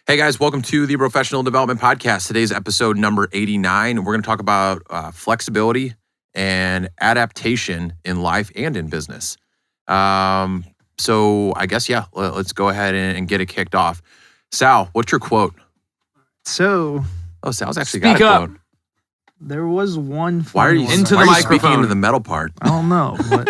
Hey guys, welcome to the Brofessional Development Podcast. Today's episode number 89. We're going to talk about flexibility and adaptation in life and in business. So I guess, let's go ahead and get it kicked off. Sal, what's your quote? So, Sal's actually Speak got a up. quote. there was one. Why are you Into the why are you microphone. speaking into the metal part? I don't know, but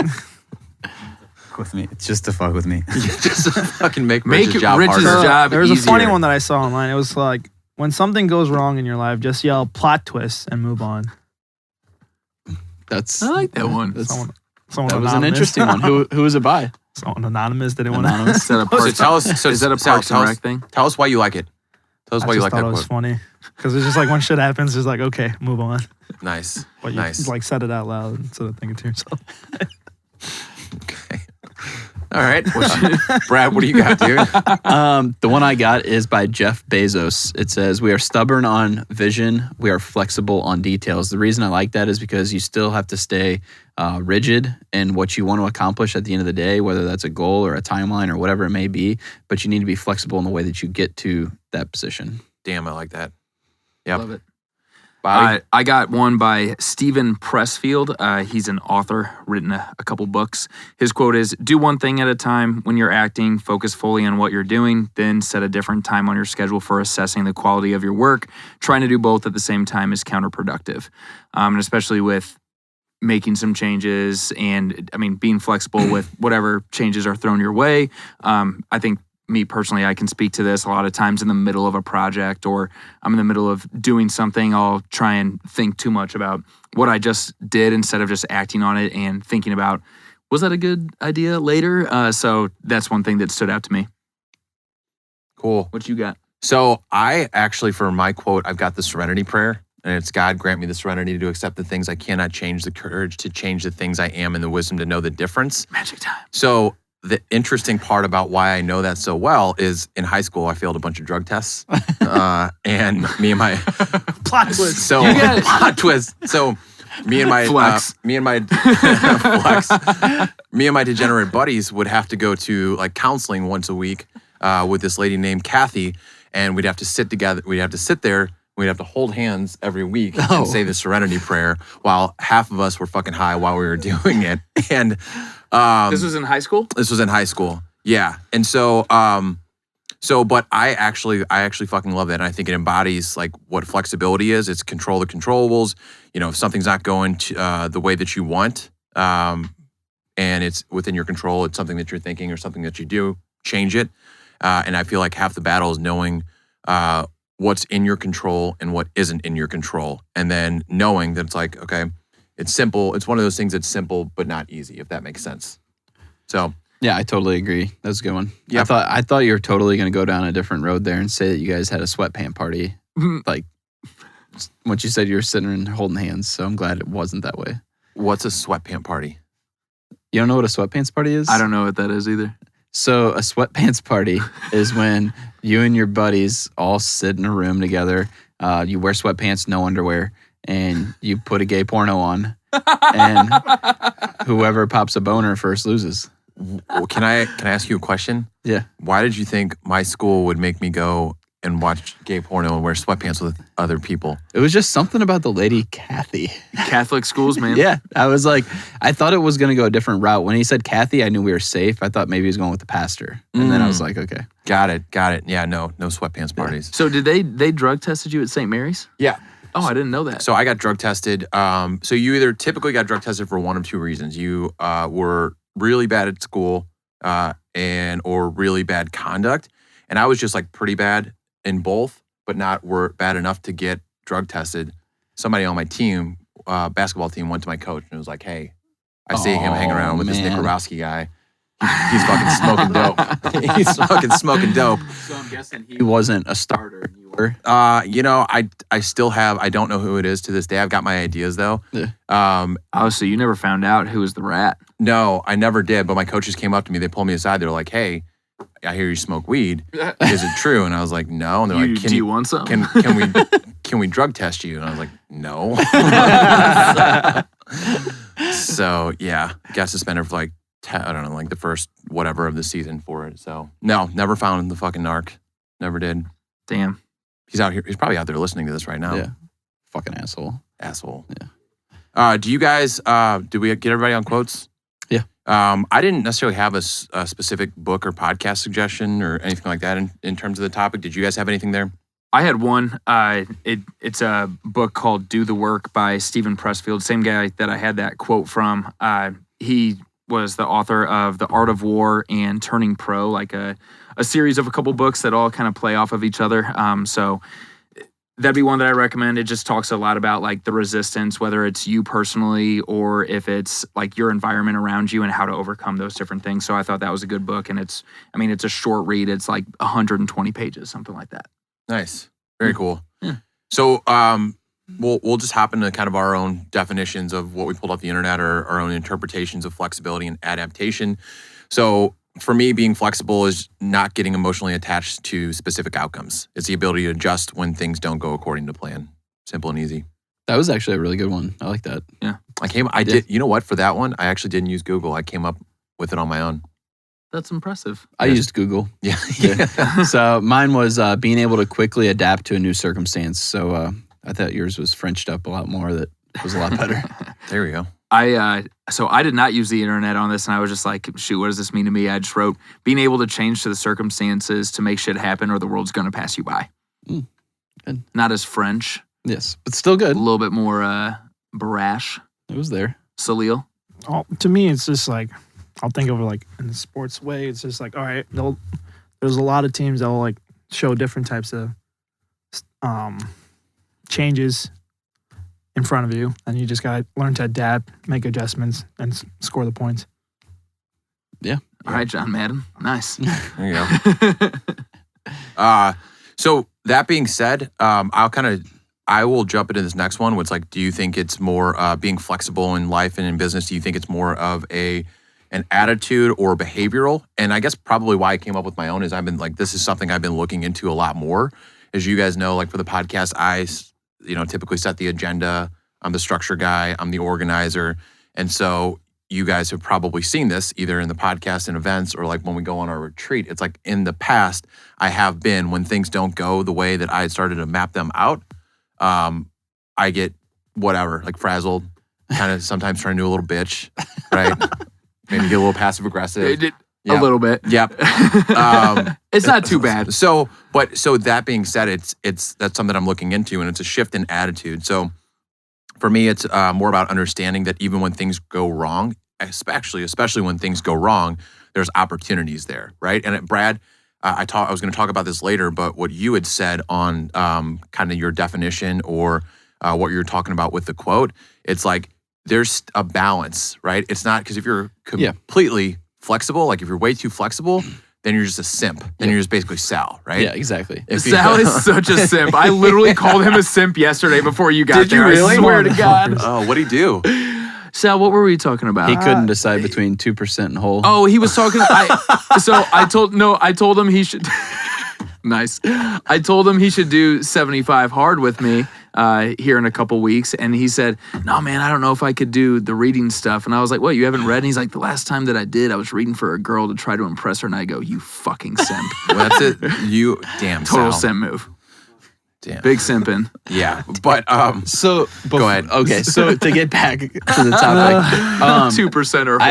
With me. It's just to fuck with me. Just to fucking make Make Rich's job Rich's harder. job there was a funny easier. one that I saw online. It was like, when something goes wrong in your life, just yell plot twist and move on. That's I like that one. Someone that was an anonymous. interesting one. Who was it by? Someone anonymous didn't want Anonymous. Is that a So Parks, tell us. So is that a Sal, Parks and tell Rec us, thing? tell us why you like it. Tell us I why you just like thought that it was quote. funny because it's just like when shit happens, it's like, okay, move on. Nice. But you Nice. like said it out loud instead of thinking to yourself. Okay. All right. Brad, what do you got, dude? The one I got is by Jeff Bezos. It says, "We are stubborn on vision. We are flexible on details." The reason I like that is because you still have to stay rigid in what you want to accomplish at the end of the day, whether that's a goal or a timeline or whatever it may be. But you need to be flexible in the way that you get to that position. Damn, I like that. Yep. Love it. Bobby? I got one by Stephen Pressfield. He's an author, written a couple books. His quote is, "Do one thing at a time. When you're acting, focus fully on what you're doing. Then set a different time on your schedule for assessing the quality of your work. Trying to do both at the same time is counterproductive." And especially with making some changes and, being flexible with whatever changes are thrown your way. I think me personally, I can speak to this a lot of times in the middle of a project or I'm in the middle of doing something. I'll try and think too much about what I just did instead of just acting on it and thinking about, was that a good idea later? So that's one thing that stood out to me. Cool. What you got? So I actually, for my quote, I've got the serenity prayer. And it's, "God, grant me the serenity to accept the things I cannot change, the courage to change the things I am, and the wisdom to know the difference." Magic time. So the interesting part about why I know that so well is in high school, I failed a bunch of drug tests. And me and my Plot twist. So You got it. plot twist. So me and my Flex. flex. Me and my degenerate buddies would have to go to like counseling once a week with this lady named Kathy, and we'd have to sit together. We'd have to sit there. We'd have to hold hands every week and say the serenity prayer while half of us were fucking high while we were doing it. And This was in high school? this was in high school. Yeah. And so, but I actually fucking love that. And I think it embodies like what flexibility is. It's control the controllables. You know, if something's not going to the way that you want, and it's within your control, it's something that you're thinking or something that you do, change it. And I feel like half the battle is knowing what's in your control and what isn't in your control. And then knowing that it's like, okay, it's simple. It's one of those things that's simple, but not easy, if that makes sense. So Yeah, I totally agree. That's a good one. Yep. I thought you were totally going to go down a different road there and say that you guys had a sweatpant party. Like, once you said you were sitting and holding hands, so I'm glad it wasn't that way. what's a sweatpant party? You don't know what a sweatpants party is? I don't know what that is either. So a sweatpants party is when you and your buddies all sit in a room together. You wear sweatpants, no underwear, and you put a gay porno on, and whoever pops a boner first loses. Well, can I ask you a question? Yeah. Why did you think my school would make me go and watch gay porno and wear sweatpants with other people? It was just something about the lady Kathy. Catholic schools, man. Yeah, I was like, I thought it was going to go a different route. When he said Kathy, I knew we were safe. I thought maybe he was going with the pastor. And then I was like, okay. Got it. Yeah, no sweatpants parties. So did they drug tested you at St. Mary's? Yeah. Oh, I didn't know that. So I got drug tested. So you either typically got drug tested for one of two reasons. You were really bad at school or really bad conduct. And I was just like pretty bad in both, but not bad enough to get drug tested. Somebody on my team, basketball team, went to my coach and was like, "Hey, I see him hanging around with this Nick man. Grabowski guy. He's fucking smoking dope. He's fucking smoking dope." So I'm guessing he wasn't a starter. You were? I still have, I don't know who it is to this day. I've got my ideas though. Yeah. Oh, so you never found out who was the rat? No, I never did. But my coaches came up to me. They pulled me aside. They're like, "Hey, I hear you smoke weed. Is it true?" And I was like, "No." And they're like, Do you want some? Can we drug test you?" And I was like, "No." So yeah, got suspended for like I don't know, like the first whatever of the season for it. So no, never found the fucking narc. Never did. Damn. He's out here. He's probably out there listening to this right now. Yeah. Fucking asshole. Yeah. Do you guys? Did we get everybody on quotes? Yeah. I didn't necessarily have a specific book or podcast suggestion or anything like that in terms of the topic. Did you guys have anything there? I had one. It's a book called Do the Work by Steven Pressfield, same guy that I had that quote from. He was the author of The Art of War and Turning Pro, like a series of a couple books that all kind of play off of each other. So that'd be one that I recommend. It just talks a lot about like the resistance, whether it's you personally or if it's like your environment around you and how to overcome those different things. So I thought that was a good book, and it's a short read. It's like 120 pages, something like that. Nice. Very cool. Yeah. So we'll just hop into kind of our own definitions of what we pulled off the internet or our own interpretations of flexibility and adaptation. So for me, being flexible is not getting emotionally attached to specific outcomes. It's the ability to adjust when things don't go according to plan. Simple and easy. That was actually a really good one. I like that. Yeah. Did, you know what? For that one, I actually didn't use Google. I came up with it on my own. That's impressive. I used Google. Yeah. So mine was being able to quickly adapt to a new circumstance. So I thought yours was Frenched up a lot more. That was a lot better. There we go. So I did not use the internet on this, and I was just like, shoot, what does this mean to me? I just wrote, being able to change to the circumstances to make shit happen or the world's going to pass you by. Good. Not as French. Yes, but still A good. little bit more brash. It was there. Salil. To me, it's just like, I'll think of it like in the sports way. It's just like, all right, there's a lot of teams that will like show different types of changes in front of you, and you just gotta learn to adapt, make adjustments, and score the points. Yeah. All right, John Madden. Nice. There you go. So that being said, I will jump into this next one. What's like, do you think it's more being flexible in life and in business? Do you think it's more of an attitude or behavioral? And I guess probably why I came up with my own is this is something I've been looking into a lot more. As you guys know, like for the podcast, I typically set the agenda. I'm the structure guy. I'm the organizer. And so you guys have probably seen this either in the podcast and events or like when we go on our retreat. It's like in the past, I have been, when things don't go the way that I started to map them out, I get whatever, like frazzled, kind of sometimes turn into a little bitch, right? Maybe get a little passive aggressive. A little bit. Yep. It's not too bad. So that being said, that's something I'm looking into, and it's a shift in attitude. So for me, it's more about understanding that even when things go wrong, especially when things go wrong, there's opportunities there, right? And Brad, I was going to talk about this later, but what you had said on kind of your definition or what you're talking about with the quote, it's like there's a balance, right? It's not because if you're completely flexible, like if you're way too flexible, then you're just a simp. Then you're just basically Sal, right? Yeah, exactly. Sal is such a simp. I literally called him a simp yesterday before you got there. Did you really? I swear to God. Oh, what'd he do? Sal, what were we talking about? He couldn't decide between 2% and whole. Oh, he was talking. I told him he should. Nice. I told him he should do 75 hard with me here in a couple weeks. And he said, no, man, I don't know if I could do the reading stuff. And I was like, what, you haven't read? And he's like, the last time that I did, I was reading for a girl to try to impress her. And I go, you fucking simp. Well, that's it. You damn Total Sal. simp move. Damn. Big simping. Yeah. But So go ahead. Okay, so to get back to the topic, 2% or whole.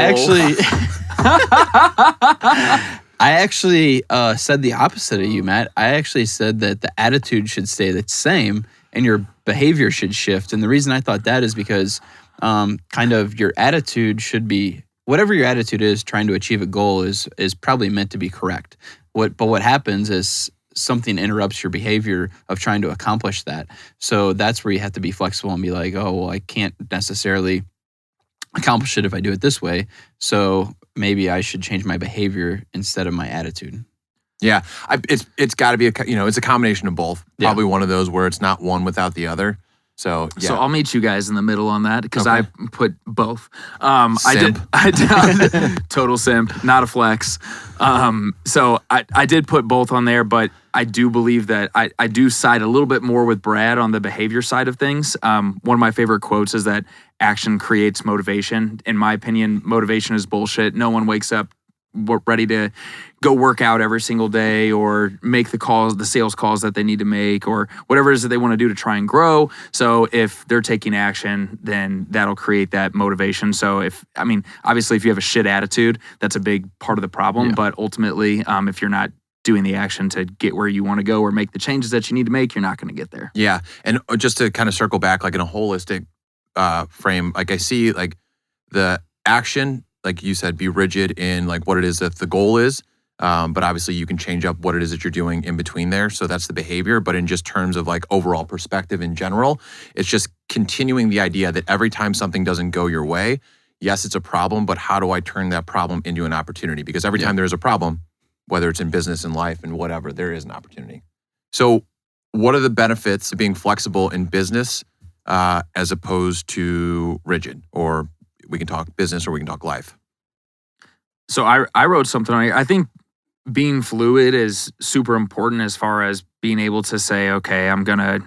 I actually said the opposite of you, Matt. I actually said that the attitude should stay the same and your behavior should shift. And the reason I thought that is because kind of your attitude should be, whatever your attitude is, trying to achieve a goal is probably meant to be correct. But what happens is something interrupts your behavior of trying to accomplish that. So that's where you have to be flexible and be like, oh, well, I can't necessarily accomplish it if I do it this way. So maybe I should change my behavior instead of my attitude. Yeah, it's got to be it's a combination of both. Probably one of those where it's not one without the other. So yeah. So I'll meet you guys in the middle on that because Okay. I put both. Simp. I did total simp, not a flex. So I did put both on there, but I do believe that I do side a little bit more with Brad on the behavior side of things. One of my favorite quotes is that action creates motivation. In my opinion, motivation is bullshit. No one wakes up ready to go work out every single day or make the sales calls that they need to make or whatever it is that they want to do to try and grow. So if they're taking action, then that'll create that motivation. So obviously if you have a shit attitude, that's a big part of the problem. But ultimately, if you're not doing the action to get where you want to go or make the changes that you need to make, you're not going to get there. Yeah. And just to kind of circle back, like in a holistic frame, like I see like the action, like you said, be rigid in like what it is that the goal is. But obviously you can change up what it is that you're doing in between there. So that's the behavior. But in just terms of like overall perspective in general, it's just continuing the idea that every time something doesn't go your way, yes, it's a problem, but how do I turn that problem into an opportunity? Because every time there's a problem, whether it's in business and life and whatever, there is an opportunity. So what are the benefits of being flexible in business as opposed to rigid? Or we can talk business or we can talk life. So I wrote something on here. I think being fluid is super important as far as being able to say, okay, I'm gonna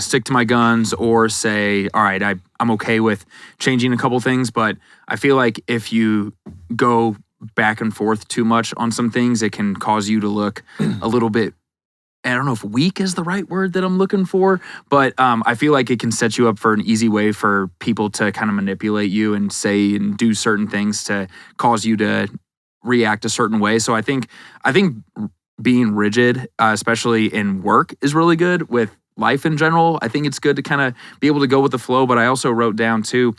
stick to my guns, or say, all right, I'm okay with changing a couple things. But I feel like if you go back and forth too much on some things, it can cause you to look a little bit, I don't know if weak is the right word that I'm looking for, but I feel like it can set you up for an easy way for people to kind of manipulate you and say and do certain things to cause you to react a certain way. So I think being rigid, especially in work, is really good. With life in general, I think it's good to kind of be able to go with the flow. But I also wrote down too,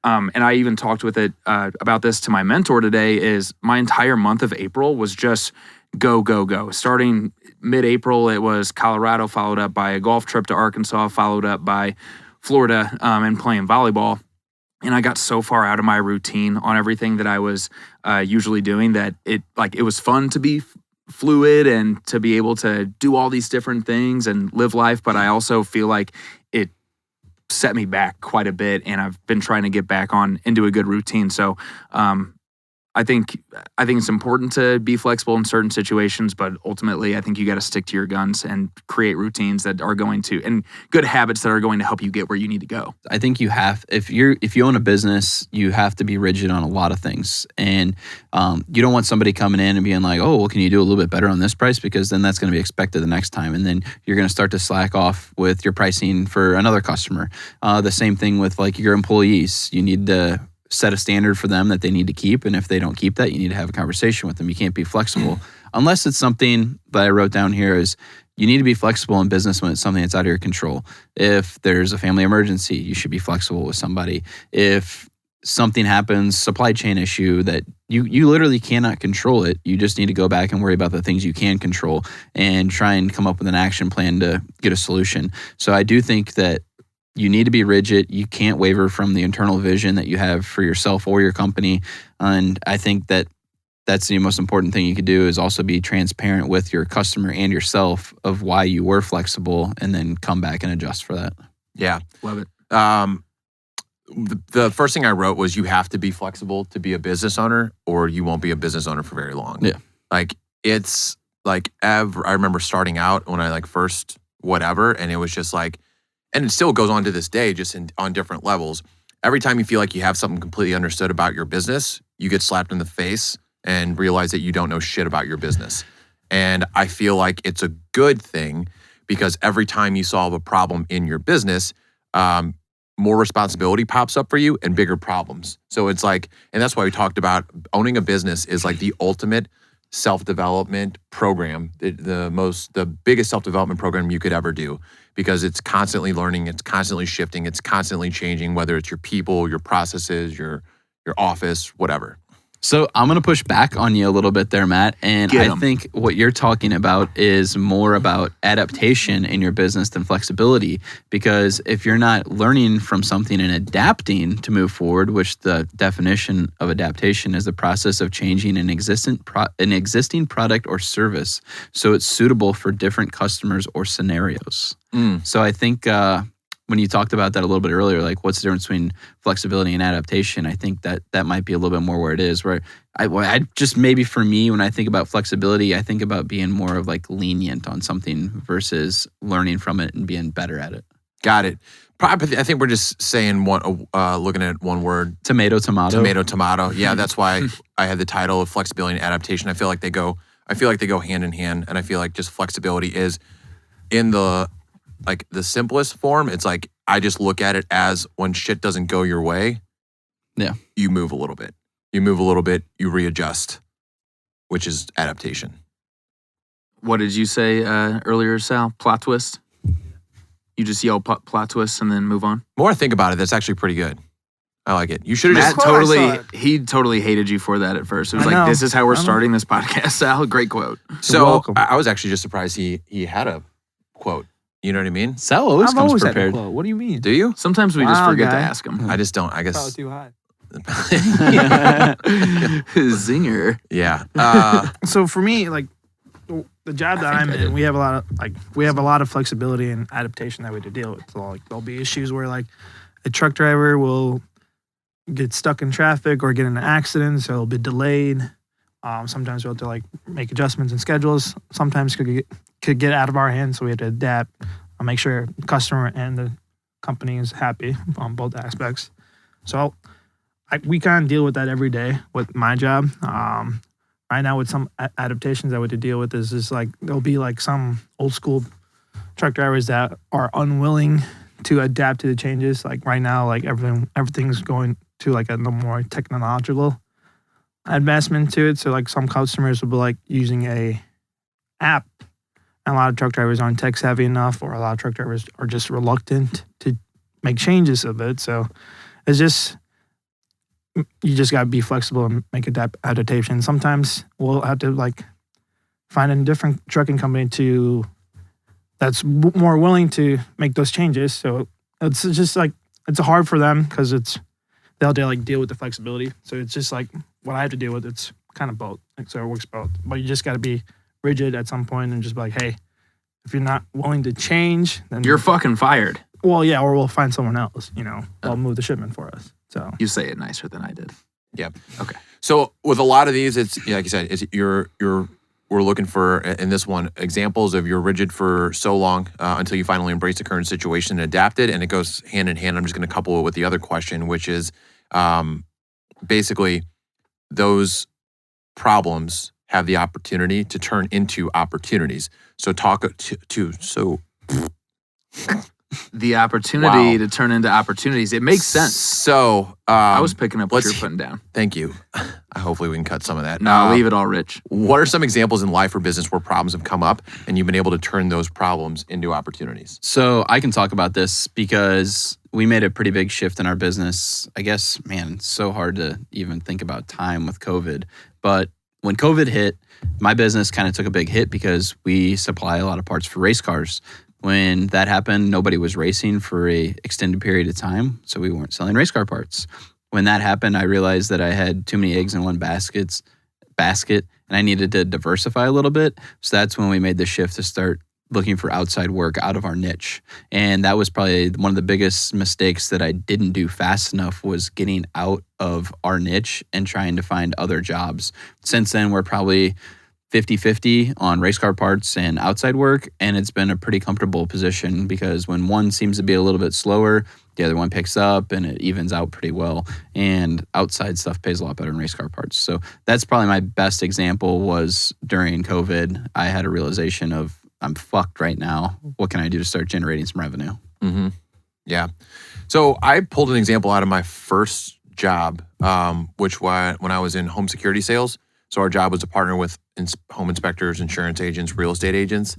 and I even talked with it about this to my mentor today, is my entire month of April was just go, go, go. Starting mid-April, it was Colorado, followed up by a golf trip to Arkansas, followed up by Florida and playing volleyball. And I got so far out of my routine on everything that I was usually doing that it was fun to be fluid and to be able to do all these different things and live life. But I also feel like it set me back quite a bit, and I've been trying to get back into a good routine. So I think it's important to be flexible in certain situations, but ultimately I think you got to stick to your guns and create routines that are going to, and good habits that are going to help you get where you need to go. I think you have, if you own a business, you have to be rigid on a lot of things. And you don't want somebody coming in and being like, oh, well, can you do a little bit better on this price? Because then that's going to be expected the next time. And then you're going to start to slack off with your pricing for another customer. The same thing with like your employees. You need to set a standard for them that they need to keep. And if they don't keep that, you need to have a conversation with them. You can't be flexible unless it's something that I wrote down here is you need to be flexible in business when it's something that's out of your control. If there's a family emergency, you should be flexible with somebody. If something happens, supply chain issue that you literally cannot control it, you just need to go back and worry about the things you can control and try and come up with an action plan to get a solution. So I do think that you need to be rigid. You can't waver from the internal vision that you have for yourself or your company. And I think that that's the most important thing you could do is also be transparent with your customer and yourself of why you were flexible, and then come back and adjust for that. Yeah. Love it. The first thing I wrote was you have to be flexible to be a business owner, or you won't be a business owner for very long. Yeah. Like it's like I remember starting out when I like first whatever, and it was just like, and it still goes on to this day, just on different levels. Every time you feel like you have something completely understood about your business, you get slapped in the face and realize that you don't know shit about your business. And I feel like it's a good thing because every time you solve a problem in your business, more responsibility pops up for you and bigger problems. So it's like, and that's why we talked about owning a business is like the ultimate self-development program, the biggest self-development program you could ever do, because it's constantly learning, it's constantly shifting, it's constantly changing, whether it's your people, your processes, your office, whatever. So I'm going to push back on you a little bit there, Matt. And I think what you're talking about is more about adaptation in your business than flexibility. Because if you're not learning from something and adapting to move forward, which the definition of adaptation is the process of changing an existing product or service so it's suitable for different customers or scenarios. So I think when you talked about that a little bit earlier, like what's the difference between flexibility and adaptation, I think that might be a little bit more where it is. Where I just, maybe for me, when I think about flexibility, I think about being more of like lenient on something versus learning from it and being better at it. Got it. Probably, I think we're just saying looking at one word. Tomato. Tomato. Yeah, that's why I had the title of Flexibility and Adaptation. I feel like they go hand in hand, and I feel like just flexibility is in the simplest form. It's like I just look at it as when shit doesn't go your way. Yeah. You move a little bit. You readjust, which is adaptation. What did you say earlier, Sal? Plot twist? You just yell plot twist and then move on? The more I think about it, that's actually pretty good. I like it. You should have Matt just... he totally hated you for that at first. It was I like, know. this is how we're starting this podcast, Sal. Great quote. So welcome. I was actually just surprised he had a quote. You know what I mean? Sal always I've comes always had a prepared. quote. What do you mean? Do you? Sometimes we just Wow, forget to guy. ask him. I just don't. I Probably guess. too high. Zinger. Yeah. So for me, like the job that I'm in, we have a lot of flexibility and adaptation that we have to deal with. So like there'll be issues where like a truck driver will get stuck in traffic or get in an accident, so it'll be delayed. Sometimes we'll have to like make adjustments in schedules. Sometimes could get out of our hands, so we have to adapt and make sure the customer and the company is happy on both aspects. So we kind of deal with that every day with my job. Right now with some adaptations that we have to deal with is just like there'll be like some old school truck drivers that are unwilling to adapt to the changes. Like right now, like everything's going to like a more technological advancement to it. So like some customers will be like using a app, and a lot of truck drivers aren't tech savvy enough, or a lot of truck drivers are just reluctant to make changes of it. So it's just, you just got to be flexible and make adaptation. Sometimes we'll have to like find a different trucking company that's more willing to make those changes. So it's just like, it's hard for them because they'll like deal with the flexibility. So it's just like what I have to deal with. It's kind of both. So it works both. But you just got to be rigid at some point and just be like, hey, if you're not willing to change, then You're fucking fired. well, yeah, or we'll find someone else. They'll move the shipment for us. So You say it nicer than I did. Yeah. Okay. So with a lot of these, it's like you said, we're looking for, in this one, examples of you're rigid for so long until you finally embrace the current situation and adapt it, and it goes hand in hand. I'm just going to couple it with the other question, which is basically those problems have the opportunity to turn into opportunities. So The opportunity Wow. to turn into opportunities. It makes sense. So I was picking up what let's- you're putting down. Thank you. Hopefully we can cut some of that. No, leave it all, Rich. What are some examples in life or business where problems have come up and you've been able to turn those problems into opportunities? So I can talk about this because we made a pretty big shift in our business. I guess, man, it's so hard to even think about time with COVID. But when COVID hit, my business kind of took a big hit because we supply a lot of parts for race cars. When that happened, nobody was racing for a extended period of time, so we weren't selling race car parts. When that happened, I realized that I had too many eggs in one basket, and I needed to diversify a little bit. So that's when we made the shift to start looking for outside work out of our niche. And that was probably one of the biggest mistakes that I didn't do fast enough, was getting out of our niche and trying to find other jobs. Since then, we're probably 50-50 on race car parts and outside work, and it's been a pretty comfortable position because when one seems to be a little bit slower, the other one picks up and it evens out pretty well, and outside stuff pays a lot better than race car parts. So that's probably my best example. Was during COVID, I had a realization of, I'm fucked right now. What can I do to start generating some revenue? Mm-hmm. Yeah. So I pulled an example out of my first job, which was when I was in home security sales. So our job was to partner with home inspectors, insurance agents, real estate agents.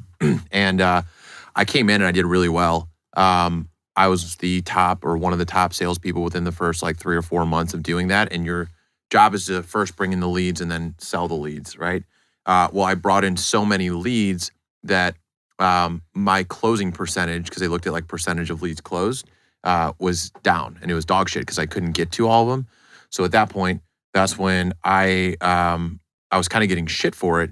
And I came in and I did really well. I was the top, or one of the top salespeople within the first like 3 or 4 months of doing that. And your job is to first bring in the leads and then sell the leads, right? Well, I brought in so many leads that my closing percentage, because they looked at like percentage of leads closed, was down, and it was dog shit because I couldn't get to all of them. So at that point, that's when I was kind of getting shit for it,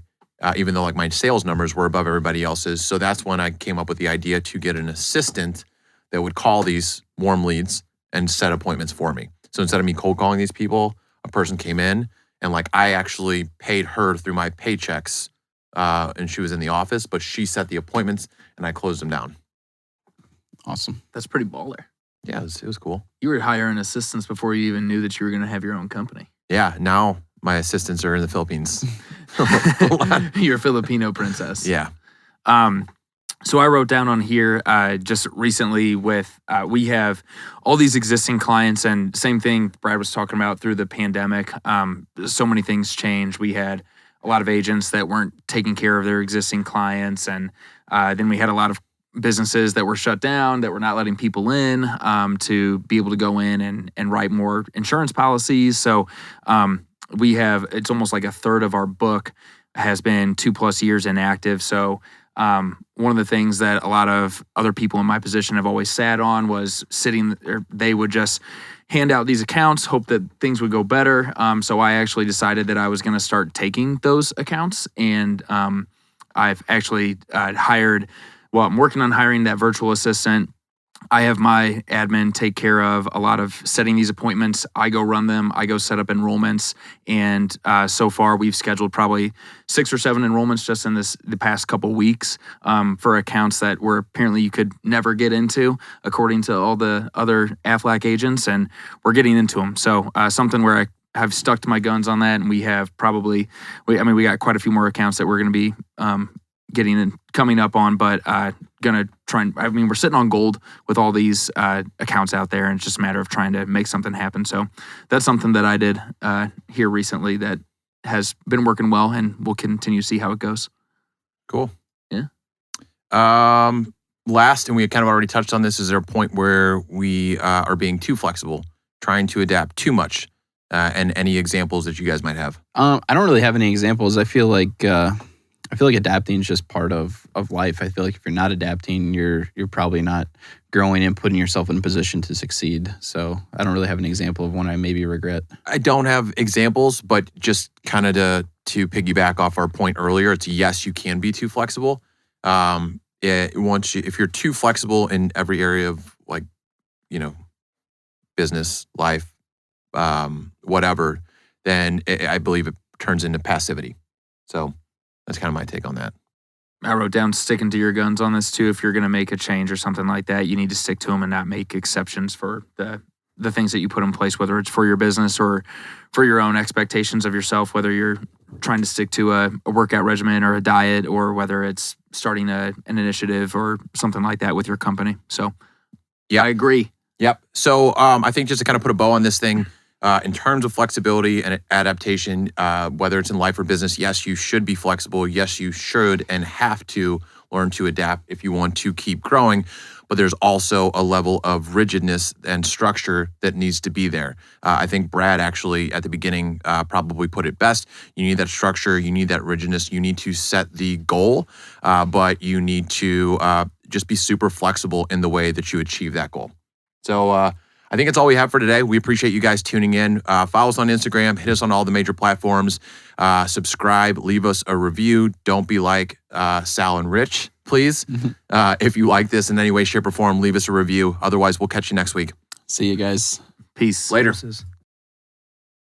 even though like my sales numbers were above everybody else's. So that's when I came up with the idea to get an assistant that would call these warm leads and set appointments for me. So instead of me cold calling these people, a person came in and like I actually paid her through my paychecks, and she was in the office, but she set the appointments and I closed them down. Awesome. That's pretty baller. Yeah, it was cool. You were hiring assistants before you even knew that you were going to have your own company. Yeah, now my assistants are in the Philippines. You're a Filipino princess. Yeah. So I wrote down on here just recently with we have all these existing clients, and same thing Brad was talking about through the pandemic. So many things changed. We had a lot of agents that weren't taking care of their existing clients, and then we had a lot of businesses that were shut down, that were not letting people in to be able to go in and write more insurance policies. So we have, it's almost like a third of our book has been 2+ years inactive. So one of the things that a lot of other people in my position have always sat on was they would just hand out these accounts, hope that things would go better. So I actually decided that I was going to start taking those accounts, and I've actually I'm working on hiring that virtual assistant. I have my admin take care of a lot of setting these appointments. I go run them. I go set up enrollments. And so far, we've scheduled probably 6 or 7 enrollments just in the past couple weeks for accounts that were apparently you could never get into, according to all the other Aflac agents. And we're getting into them. So something where I have stuck to my guns on that. And we have we got quite a few more accounts that we're going to be getting and coming up on, but gonna try and, we're sitting on gold with all these accounts out there, and it's just a matter of trying to make something happen. So that's something that I did here recently that has been working well, and we'll continue to see how it goes. Cool. Yeah. Last, and we kind of already touched on this, is there a point where we are being too flexible, trying to adapt too much, and any examples that you guys might have? I don't really have any examples. I feel like adapting is just part of life. I feel like if you're not adapting, you're probably not growing and putting yourself in a position to succeed. So I don't really have an example of one I maybe regret. I don't have examples, but just kind of to piggyback off our point earlier, it's yes, you can be too flexible. If you're too flexible in every area of business, life, whatever, then I believe it turns into passivity. So that's kind of my take on that. I wrote down sticking to your guns on this too. If you're going to make a change or something like that, you need to stick to them and not make exceptions for the things that you put in place, whether it's for your business or for your own expectations of yourself, whether you're trying to stick to a workout regimen or a diet, or whether it's starting an initiative or something like that with your company. So yeah, I agree. Yep. So I think just to kind of put a bow on this thing, in terms of flexibility and adaptation, whether it's in life or business, yes, you should be flexible. Yes, you should and have to learn to adapt if you want to keep growing. But there's also a level of rigidness and structure that needs to be there. I think Brad actually at the beginning probably put it best. You need that structure. You need that rigidness. You need to set the goal, but you need to just be super flexible in the way that you achieve that goal. So I think that's all we have for today. We appreciate you guys tuning in. Follow us on Instagram. Hit us on all the major platforms. Subscribe. Leave us a review. Don't be like Sal and Rich, please. If you like this in any way, shape, or form, leave us a review. Otherwise, we'll catch you next week. See you guys. Peace. Later. Services.